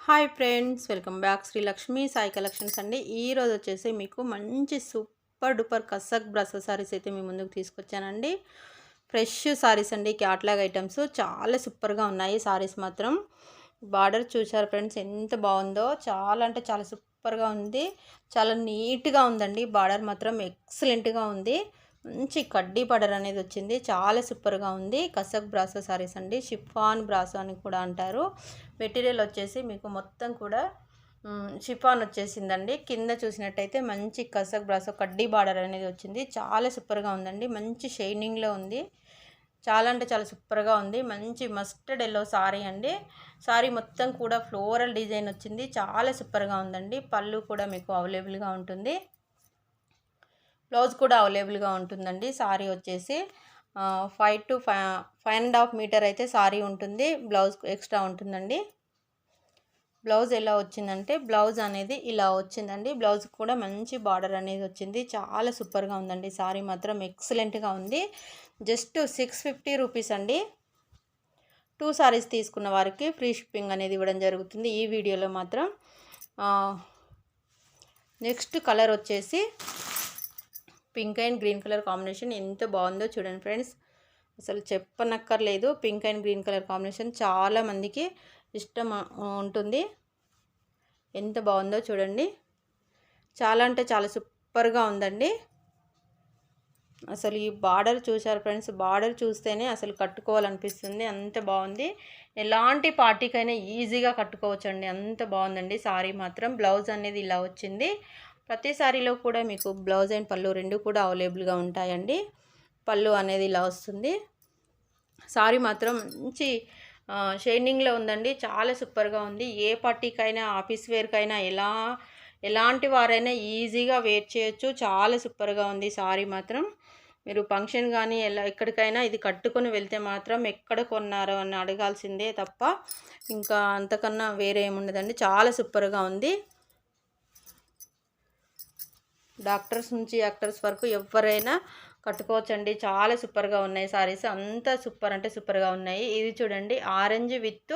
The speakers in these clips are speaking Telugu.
Hi friends, welcome back Sri Lakshmi Sai collections అండి. ఈరోజు వచ్చేసి మీకు మంచి సూపర్ డూపర్ కసక్ బ్రాసో సారీస్ అయితే మీ ముందుకు తీసుకొచ్చానండి. ఫ్రెష్ సారీస్ అండి, క్యాట్లాగ్ ఐటమ్స్ చాలా సూపర్గా ఉన్నాయి. సారీస్ మాత్రం బార్డర్ చూసారు ఫ్రెండ్స్, ఎంత బాగుందో. చాలా అంటే చాలా సూపర్గా ఉంది, చాలా నీట్గా ఉందండి. బార్డర్ మాత్రం ఎక్సలెంట్గా ఉంది. మంచి కడ్డీ బార్డర్ అనేది వచ్చింది, చాలా సూపర్గా ఉంది. కసక్ బ్రాసో సారీస్ అండి, షిఫాన్ బ్రాసో అని కూడా అంటారు. మెటీరియల్ వచ్చేసి మీకు మొత్తం కూడా షిఫాన్ వచ్చేసిందండి. కింద చూసినట్టయితే మంచి కసక్ బ్రాసో కడ్డీ బార్డర్ అనేది వచ్చింది. చాలా సూపర్గా ఉందండి, మంచి షైనింగ్లో ఉంది. చాలా అంటే చాలా సూపర్గా ఉంది. మంచి మస్టర్డ్ ఎల్లో సారీ అండి. సారీ మొత్తం కూడా ఫ్లోరల్ డిజైన్ వచ్చింది, చాలా సూపర్గా ఉందండి. పళ్ళు కూడా మీకు అవైలబుల్గా ఉంటుంది, బ్లౌజ్ కూడా అవైలబుల్గా ఉంటుందండి. సారీ వచ్చేసి 5 to 5.5 మీటర్ అయితే సారీ ఉంటుంది, బ్లౌజ్ ఎక్స్ట్రా ఉంటుందండి. బ్లౌజ్ ఎలా వచ్చిందంటే బ్లౌజ్ అనేది ఇలా వచ్చిందండి. బ్లౌజ్ కూడా మంచి బార్డర్ అనేది వచ్చింది, చాలా సూపర్గా ఉందండి. సారీ మాత్రం ఎక్సలెంట్గా ఉంది. జస్ట్ 650 రూపీస్ అండి. 2 సారీస్ తీసుకున్న వారికి ఫ్రీ షిప్పింగ్ అనేది ఇవ్వడం జరుగుతుంది ఈ వీడియోలో మాత్రం. నెక్స్ట్ కలర్ వచ్చేసి pink and green colour combination ఎంత బాగుందో చూడండి ఫ్రెండ్స్, అసలు చెప్పనక్కర్లేదు. Pink and green colour combination చాలా మందికి ఇష్టం ఉంటుంది. ఎంత బాగుందో చూడండి, చాలా అంటే చాలా సూపర్గా ఉందండి. అసలు ఈ బార్డర్ చూసారు ఫ్రెండ్స్, బార్డర్ చూస్తేనే అసలు కట్టుకోవాలనిపిస్తుంది, అంత బాగుంది. ఎలాంటి పార్టీకైనా ఈజీగా కట్టుకోవచ్చండి, అంత బాగుందండి. సారీ మాత్రం బ్లౌజ్ అనేది ఇలా వచ్చింది. ప్రతి సారీలో కూడా మీకు బ్లౌజ్ అండ్ పళ్ళు రెండు కూడా అవైలబుల్గా ఉంటాయండి. పళ్ళు అనేది ఇలా వస్తుంది. సారీ మాత్రం మంచి షైనింగ్లో ఉందండి, చాలా సూపర్గా ఉంది. ఏ పార్టీకైనా ఆఫీస్ వేర్కైనా ఎలాంటి వారైనా ఈజీగా వేర్ చేయొచ్చు, చాలా సూపర్గా ఉంది. సారీ మాత్రం మీరు ఫంక్షన్ కానీ ఎక్కడికైనా ఇది కట్టుకొని వెళ్తే మాత్రం ఎక్కడ కొన్నారో అని అడగాల్సిందే తప్ప ఇంకా అంతకన్నా వేరే ఏముండదండి. చాలా సూపర్గా ఉంది. డాక్టర్స్ నుంచి యాక్టర్స్ వరకు ఎవరైనా కట్టుకోవచ్చండి, చాలా సూపర్గా ఉన్నాయి సారీస్. అంతా సూపర్ అంటే సూపర్గా ఉన్నాయి. ఇది చూడండి, orange with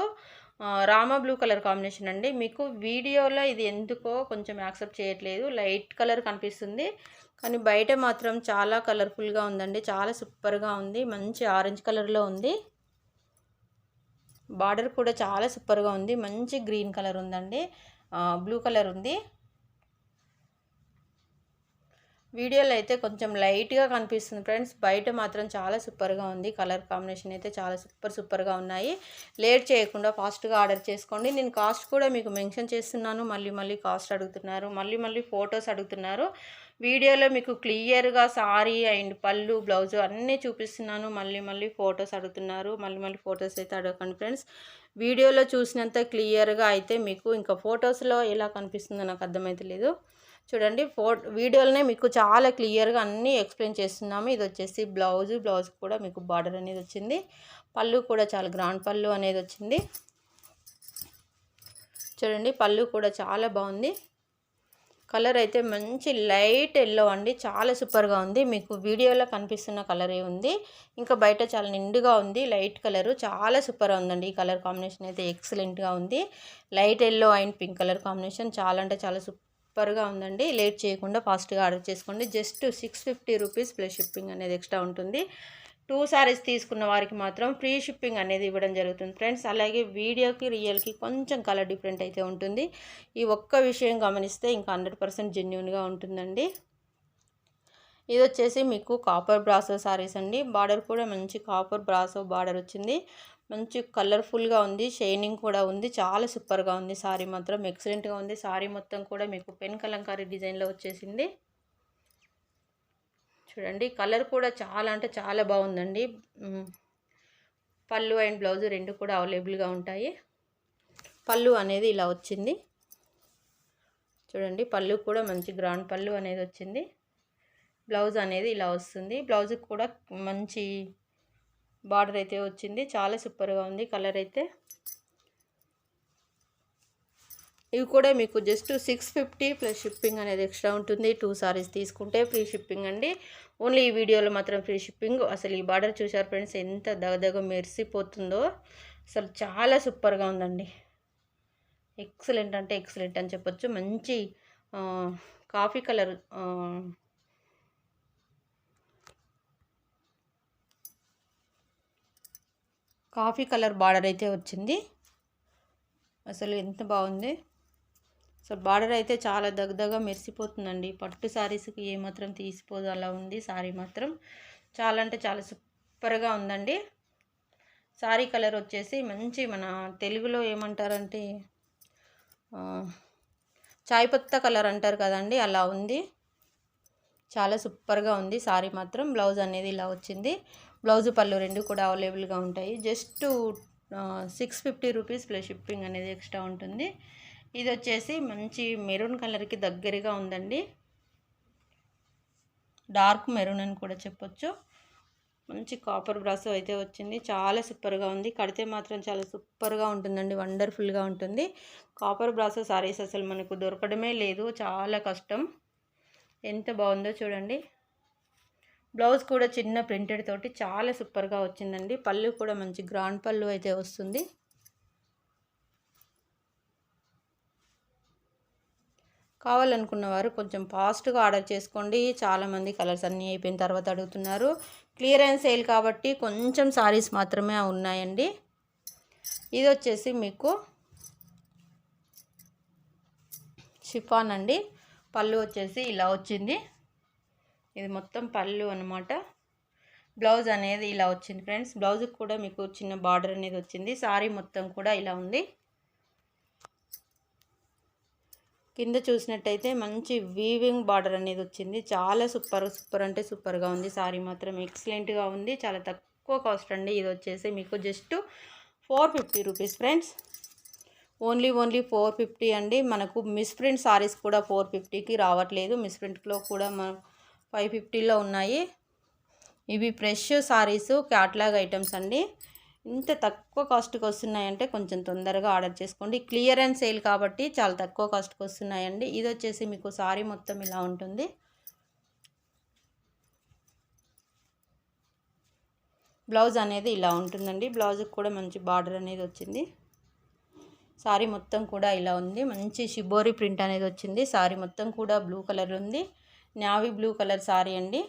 Rama blue colour combination అండి. మీకు వీడియోలో ఇది ఎందుకో కొంచెం యాక్సెప్ట్ చేయట్లేదు, లైట్ కలర్ కనిపిస్తుంది, కానీ బయట మాత్రం చాలా కలర్ఫుల్గా ఉందండి, చాలా సూపర్గా ఉంది. మంచి ఆరెంజ్ కలర్లో ఉంది. బార్డర్ కూడా చాలా సూపర్గా ఉంది. మంచి గ్రీన్ కలర్ ఉందండి, బ్లూ కలర్ ఉంది. వీడియోలో అయితే కొంచెం లైట్గా కనిపిస్తుంది ఫ్రెండ్స్, బయట మాత్రం చాలా సూపర్గా ఉంది. కలర్ కాంబినేషన్ అయితే చాలా సూపర్గా ఉన్నాయి. లేట్ చేయకుండా ఫాస్ట్గా ఆర్డర్ చేసుకోండి. నేను కాస్ట్ కూడా మీకు మెన్షన్ చేస్తున్నాను, మళ్ళీ కాస్ట్ అడుగుతున్నారు, మళ్ళీ ఫొటోస్ అడుగుతున్నారు. వీడియోలో మీకు క్లియర్గా సారీ అండ్ పళ్ళు బ్లౌజ్ అన్నీ చూపిస్తున్నాను, మళ్ళీ ఫొటోస్ అడుగుతున్నారు. మళ్ళీ ఫొటోస్ అయితే అడగకండి ఫ్రెండ్స్. వీడియోలో చూసినంత క్లియర్గా అయితే మీకు ఇంకా ఫొటోస్లో ఎలా కనిపిస్తుందో నాకు అర్థమైతే లేదు. చూడండి, వీడియోలోనే మీకు చాలా క్లియర్గా అన్నీ ఎక్స్ప్లెయిన్ చేస్తున్నాము. ఇది వచ్చేసి బ్లౌజ్ కూడా మీకు బార్డర్ అనేది వచ్చింది. పళ్ళు కూడా చాలా గ్రాండ్ పళ్ళు అనేది వచ్చింది. చూడండి, పళ్ళు కూడా చాలా బాగుంది. కలర్ అయితే మంచి లైట్ ఎల్లో అండి, చాలా సూపర్గా ఉంది. మీకు వీడియోలో కనిపిస్తున్న కలరే ఉంది, ఇంకా బయట చాలా నిండుగా ఉంది. లైట్ కలరు చాలా సూపర్గా ఉందండి. ఈ కలర్ కాంబినేషన్ అయితే ఎక్సలెంట్గా ఉంది. Light yellow and pink colour combination చాలా అంటే చాలా సూపర్గా ఉందండి. లేట్ చేయకుండా ఫాస్ట్గా ఆర్డర్ చేసుకోండి. జస్ట్ 650 రూపీస్ ప్లస్ షిప్పింగ్ అనేది ఎక్స్ట్రా ఉంటుంది. 2 సారీస్ తీసుకున్న వారికి మాత్రం ఫ్రీ షిప్పింగ్ అనేది ఇవ్వడం జరుగుతుంది ఫ్రెండ్స్. అలాగే వీడియోకి రియల్కి కొంచెం కలర్ డిఫరెంట్ అయితే ఉంటుంది. ఈ ఒక్క విషయం గమనిస్తే ఇంకా 100% జెన్యూన్గా ఉంటుందండి. ఇది వచ్చేసి మీకు కాపర్ బ్రాసో సారీస్ అండి. బార్డర్ కూడా మంచి కాపర్ బ్రాసో బార్డర్ వచ్చింది, మంచి కలర్ఫుల్గా ఉంది, షైనింగ్ కూడా ఉంది, చాలా సూపర్గా ఉంది. సారీ మాత్రం ఎక్సలెంట్గా ఉంది. సారీ మొత్తం కూడా మీకు పెన్ కలంకారీ డిజైన్లో వచ్చేసింది. చూడండి, కలర్ కూడా చాలా అంటే చాలా బాగుందండి. పళ్ళు అండ్ బ్లౌజ్ రెండు కూడా అవైలబుల్గా ఉంటాయి. పళ్ళు అనేది ఇలా వచ్చింది. చూడండి, పళ్ళు కూడా మంచి గ్రాండ్ పళ్ళు అనేది వచ్చింది. బ్లౌజ్ అనేది ఇలా వస్తుంది. బ్లౌజ్ కూడా మంచి బార్డర్ అయితే వచ్చింది, చాలా సూపర్గా ఉంది. కలర్ అయితే ఇవి కూడా మీకు జస్ట్ 650 ప్లస్ షిప్పింగ్ అనేది ఎక్స్ట్రా ఉంటుంది. 2 సారీస్ తీసుకుంటే ఫ్రీ షిప్పింగ్ అండి. ఓన్లీ ఈ వీడియోలో మాత్రం ఫ్రీ షిప్పింగ్. అసలు ఈ బార్డర్ చూసారు ఫ్రెండ్స్, ఎంత దగదగ మెరిసిపోతుందో, అసలు చాలా సూపర్గా ఉందండి. ఎక్సలెంట్ అంటే ఎక్సలెంట్ అని చెప్పొచ్చు. మంచి కాఫీ కలర్ బార్డర్ అయితే వచ్చింది. అసలు ఎంత బాగుంది. సో బార్డర్ అయితే చాలా దగ్గరగా మెరిసిపోతుందండి. పట్టు శారీస్కి ఏమాత్రం తీసిపోదు అలా ఉంది. శారీ మాత్రం చాలా అంటే చాలా సూపర్గా ఉందండి. శారీ కలర్ వచ్చేసి మంచి మన తెలుగులో ఏమంటారంటే చాయ్ పత్తా కలర్ అంటారు కదండి, అలా ఉంది. చాలా సూపర్గా ఉంది శారీ మాత్రం. బ్లౌజ్ అనేది ఇలా వచ్చింది. బ్లౌజు పళ్ళు రెండు కూడా అవైలబుల్గా ఉంటాయి. జస్ట్ 650 రూపీస్ ప్లస్ షిప్పింగ్ అనేది ఎక్స్ట్రా ఉంటుంది. ఇది వచ్చేసి మంచి మెరూన్ కలర్కి దగ్గరగా ఉందండి. డార్క్ మెరూన్ అని కూడా చెప్పొచ్చు. మంచి కాపర్ బ్రాసో అయితే వచ్చింది. చాలా సూపర్గా ఉంది. కడితే మాత్రం చాలా సూపర్గా ఉంటుందండి. వండర్ఫుల్గా ఉంటుంది. కాపర్ బ్రాసో సారీస్ అసలు మనకు దొరకడమే లేదు, చాలా కష్టం. ఎంత బాగుందో చూడండి. బ్లౌజ్ కూడా చిన్న ప్రింటెడ్ తోటి చాలా సూపర్గా వచ్చిందండి. పళ్ళు కూడా మంచి గ్రాండ్ పళ్ళు అయితే వస్తుంది. కావాలనుకున్న వారు కొంచెం ఫాస్ట్గా ఆర్డర్ చేసుకోండి. చాలామంది కలర్స్ అన్నీ అయిపోయిన తర్వాత అడుగుతున్నారు. క్లియరెన్స్ సేల్ కాబట్టి కొంచెం సారీస్ మాత్రమే ఉన్నాయండి. ఇది వచ్చేసి మీకు షిఫాన్ అండి. పళ్ళు వచ్చేసి ఇలా వచ్చింది. ఇది మొత్తం పళ్ళు అన్నమాట. బ్లౌజ్ అనేది ఇలా వచ్చింది ఫ్రెండ్స్. బ్లౌజ్కి కూడా మీకు చిన్న బార్డర్ అనేది వచ్చింది. సారీ మొత్తం కూడా ఇలా ఉంది. కింద చూసినట్టయితే మంచి వీవింగ్ బార్డర్ అనేది వచ్చింది. చాలా సూపర్ అంటే సూపర్గా ఉంది. సారీ మాత్రం ఎక్సలెంట్గా ఉంది. చాలా తక్కువ కాస్ట్ అండి. ఇది వచ్చేసి మీకు జస్ట్ 450 రూపీస్ ఫ్రెండ్స్. ఓన్లీ 450 అండి. మనకు మిస్ ప్రింట్ సారీస్ కూడా 450కి రావట్లేదు. మిస్ ప్రింట్లో కూడా మన 550లో ఉన్నాయి. ఇవి ఫ్రెష్ సారీస్ క్యాట్లాగ్ ఐటమ్స్ అండి. ఇంత తక్కువ కాస్ట్కి వస్తున్నాయంటే కొంచెం తొందరగా ఆర్డర్ చేసుకోండి. క్లియరెన్స్ సేల్ కాబట్టి చాలా తక్కువ కాస్ట్కి వస్తున్నాయండి. ఇది వచ్చేసి మీకు సారీ మొత్తం ఇలా ఉంటుంది. బ్లౌజ్ అనేది ఇలా ఉంటుందండి. బ్లౌజ్కి కూడా మంచి బార్డర్ అనేది వచ్చింది. సారీ మొత్తం కూడా ఇలా ఉంది. మంచి షిబోరి ప్రింట్ అనేది వచ్చింది. సారీ మొత్తం కూడా బ్లూ కలర్ ఉంది. నావీ బ్లూ కలర్ సారీ అండి.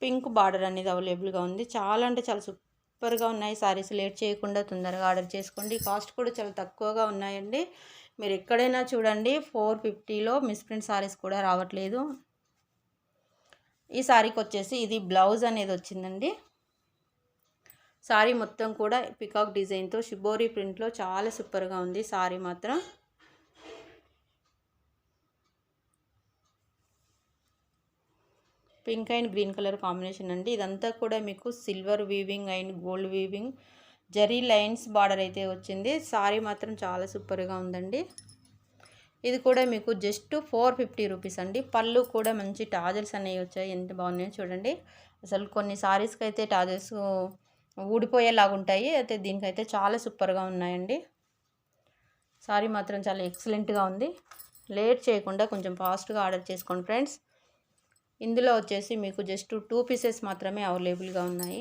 పింక్ బార్డర్ అనేది అవైలబుల్గా ఉంది. చాలా అంటే చాలా సూపర్గా ఉన్నాయి సారీస్. లేట్ చేయకుండా తొందరగా ఆర్డర్ చేసుకోండి. కాస్ట్ కూడా చాలా తక్కువగా ఉన్నాయండి. మీరు ఎక్కడైనా చూడండి 450లో మిస్ ప్రింట్ సారీస్ కూడా రావట్లేదు. ఈ సారీకి వచ్చేసి ఇది బ్లౌజ్ అనేది వచ్చిందండి. సారీ మొత్తం కూడా పికాక్ డిజైన్తో షిబోరి ప్రింట్లో చాలా సూపర్గా ఉంది సారీ మాత్రం. Pink and green colour combination అండి. ఇదంతా కూడా మీకు silver weaving and gold weaving zari lines border అయితే వచ్చింది. సారీ మాత్రం చాలా సూపర్గా ఉందండి. ఇది కూడా మీకు జస్ట్ 450 రూపీస్ అండి. పళ్ళు కూడా మంచి టాజల్స్ అనేవి వచ్చాయి. ఎంత బాగున్నాయో చూడండి. అసలు కొన్ని సారీస్కి అయితే టాజల్స్ ఊడిపోయేలాగా ఉంటాయి. అయితే దీనికైతే చాలా సూపర్గా ఉన్నాయండి. సారీ మాత్రం చాలా ఎక్సలెంట్గా ఉంది. లేట్ చేయకుండా కొంచెం ఫాస్ట్గా ఆర్డర్ చేసుకోండి ఫ్రెండ్స్. ఇందులో వచ్చేసి మీకు జస్ట్ 2 పీసెస్ మాత్రమే అవైలబుల్గా ఉన్నాయి.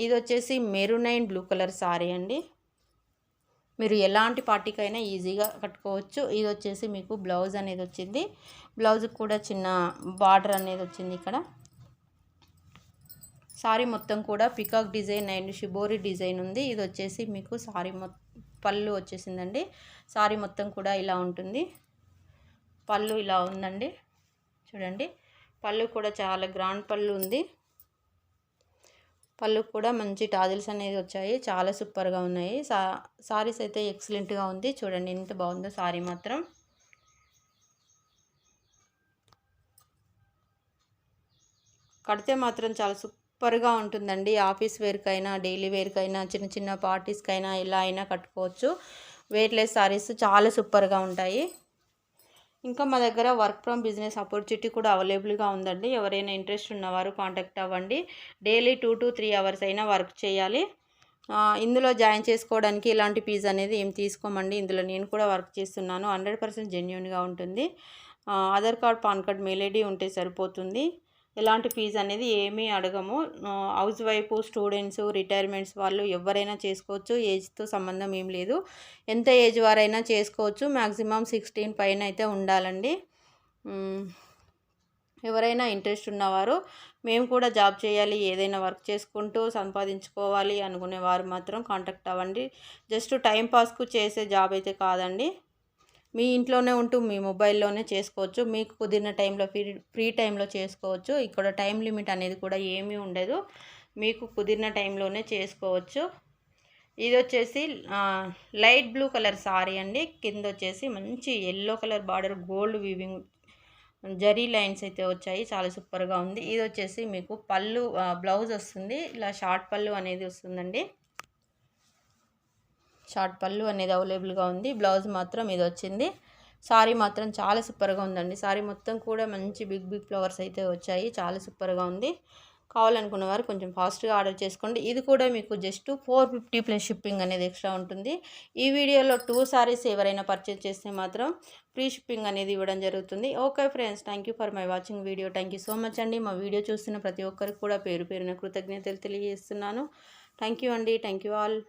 ఇది వచ్చేసి maroon and blue colour sorry అండి. మీరు ఎలాంటి పార్టీకైనా ఈజీగా కట్టుకోవచ్చు. ఇది వచ్చేసి మీకు బ్లౌజ్ అనేది వచ్చింది. బ్లౌజ్కి కూడా చిన్న బార్డర్ అనేది వచ్చింది ఇక్కడ. సారీ మొత్తం కూడా peacock design and shibori design ఉంది. ఇది వచ్చేసి మీకు సారీ పళ్ళు వచ్చేసిందండి. సారీ మొత్తం కూడా ఇలా ఉంటుంది. పళ్ళు ఇలా ఉందండి చూడండి. పళ్ళు కూడా చాలా గ్రాండ్ పళ్ళు ఉంది. పళ్ళు కూడా మంచి టాజిల్స్ అనేది వచ్చాయి. చాలా సూపర్గా ఉన్నాయి. సారీస్ అయితే ఎక్సలెంట్గా ఉంది. చూడండి ఎంత బాగుందో సారీ మాత్రం. కడితే మాత్రం చాలా సూపర్గా ఉంటుందండి. ఆఫీస్ వేర్కైనా డైలీ వేర్కైనా చిన్న చిన్న పార్టీస్కైనా ఎలా అయినా కట్టుకోవచ్చు. వెయిట్లెస్ సారీస్ చాలా సూపర్గా ఉంటాయి. ఇంకా మా దగ్గర వర్క్ ఫ్రమ్ బిజినెస్ ఆపర్చునిటీ కూడా అవైలబుల్గా ఉందండి. ఎవరైనా ఇంట్రెస్ట్ ఉన్నవారు కాంటాక్ట్ అవ్వండి. డైలీ 2 to 3 అవర్స్ అయినా వర్క్ చేయాలి. ఇందులో జాయిన్ చేసుకోవడానికి ఇలాంటి ఫీజు అనేది ఏం తీసుకోమండి. ఇందులో నేను కూడా వర్క్ చేస్తున్నాను. 100% జెన్యూన్గా ఉంటుంది. Aadhaar card, pan card, mail ID ఉంటే సరిపోతుంది. ఎలాంటి ఫీజు అనేది ఏమీ అడగము. హౌస్ వైఫ్, స్టూడెంట్స్, రిటైర్మెంట్స్ వాళ్ళు ఎవరైనా చేసుకోవచ్చు. ఏజ్తో సంబంధం ఏం లేదు. ఎంత ఏజ్ వారైనా చేసుకోవచ్చు. మ్యాక్సిమం 16 పైన అయితే ఉండాలండి. ఎవరైనా ఇంట్రెస్ట్ ఉన్నవారు, మేము కూడా జాబ్ చేయాలి, ఏదైనా వర్క్ చేసుకుంటూ సంపాదించుకోవాలి అనుకునేవారు మాత్రం కాంటాక్ట్ అవ్వండి. జస్ట్ టైంపాస్కు చేసే జాబ్ అయితే కాదండి. మీ ఇంట్లోనే ఉంటూ మీ మొబైల్లోనే చేసుకోవచ్చు. మీకు కుదిరిన టైంలో ఫ్రీ టైంలో చేసుకోవచ్చు. ఇక్కడ టైం లిమిట్ అనేది కూడా ఏమీ ఉండదు. మీకు కుదిరిన టైంలోనే చేసుకోవచ్చు. ఇది వచ్చేసి లైట్ బ్లూ కలర్ సారీ అండి. కింద వచ్చేసి మంచి yellow colour border gold weaving zari lines అయితే వచ్చాయి. చాలా సూపర్గా ఉంది. ఇది వచ్చేసి మీకు పళ్ళు బ్లౌజ్ వస్తుంది. ఇలా షార్ట్ పళ్ళు అనేది వస్తుందండి. షార్ట్ పళ్ళు అనేది అవైలబుల్గా ఉంది. బ్లౌజ్ మాత్రం ఇది వచ్చింది. సారీ మాత్రం చాలా సూపర్గా ఉందండి. సారీ మొత్తం కూడా మంచి బిగ్ ఫ్లవర్స్ అయితే వచ్చాయి. చాలా సూపర్గా ఉంది. కావాలనుకున్న వారు కొంచెం ఫాస్ట్గా ఆర్డర్ చేసుకోండి. ఇది కూడా మీకు జస్ట్ 450 ప్లస్ షిప్పింగ్ అనేది ఎక్స్ట్రా ఉంటుంది. ఈ వీడియోలో 2 సారీస్ ఎవరైనా పర్చేజ్ చేస్తే మాత్రం ఫ్రీ షిప్పింగ్ అనేది ఇవ్వడం జరుగుతుంది. Okay friends, thank you for my watching video. Thank you so much అండి. మా వీడియో చూస్తున్న ప్రతి ఒక్కరికి కూడా పేరు పేరున కృతజ్ఞతలు తెలియజేస్తున్నాను. థ్యాంక్ యూ అండి. Thank you all.